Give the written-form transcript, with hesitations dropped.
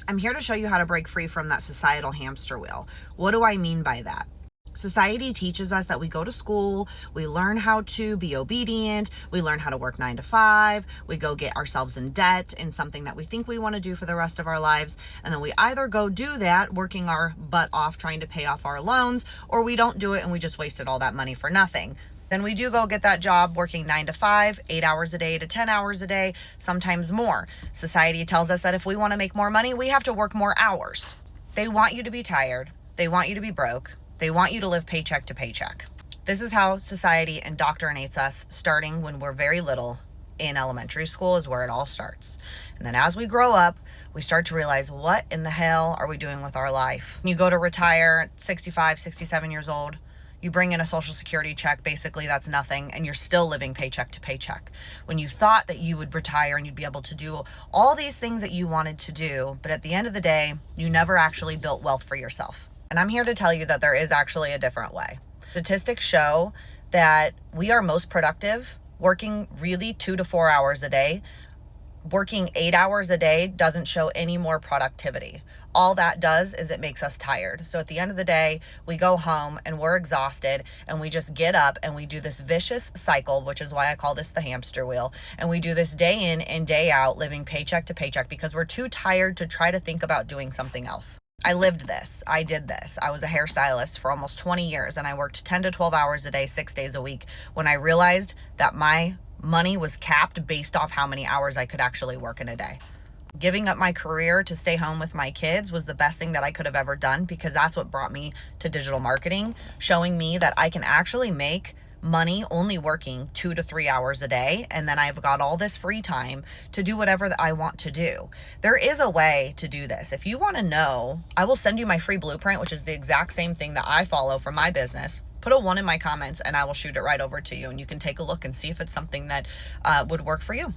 I'm here to show you how to break free from that societal hamster wheel. What do I mean by that? Society teaches us that we go to school, we learn how to be obedient, we learn how to work 9 to 5, we go get ourselves in debt in something that we think we want to do for the rest of our lives, and then we either go do that, working our butt off trying to pay off our loans, or we don't do it and we just wasted all that money for nothing. Then we do go get that job working 9 to 5, 8 hours a day to 10 hours a day, sometimes more. Society tells us that if we want to make more money, we have to work more hours. They want you to be tired. They want you to be broke. They want you to live paycheck to paycheck. This is how society indoctrinates us starting when we're very little. In elementary school is where it all starts. And then as we grow up, we start to realize, what in the hell are we doing with our life? You go to retire at 65, 67 years old. You bring in a Social Security check, basically that's nothing, and you're still living paycheck to paycheck. When you thought that you would retire and you'd be able to do all these things that you wanted to do, but at the end of the day, you never actually built wealth for yourself. And I'm here to tell you that there is actually a different way. Statistics show that we are most productive working really 2 to 4 hours a day. Working 8 hours a day doesn't show any more productivity. All that does is it makes us tired. So at the end of the day, we go home and we're exhausted and we just get up and we do this vicious cycle, which is why I call this the hamster wheel. And we do this day in and day out, living paycheck to paycheck because we're too tired to try to think about doing something else. I lived this. I did this. I was a hairstylist for almost 20 years and I worked 10 to 12 hours a day, 6 days a week when I realized that my money was capped based off how many hours I could actually work in a day. Giving up my career to stay home with my kids was the best thing that I could have ever done because that's what brought me to digital marketing, showing me that I can actually make money only working 2 to 3 hours a day, and then I've got all this free time to do whatever that I want to do. There is a way to do this. If you want to know, I will send you my free blueprint, which is the exact same thing that I follow for my business. Put a 1 in my comments and I will shoot it right over to you, and you can take a look and see if it's something that would work for you.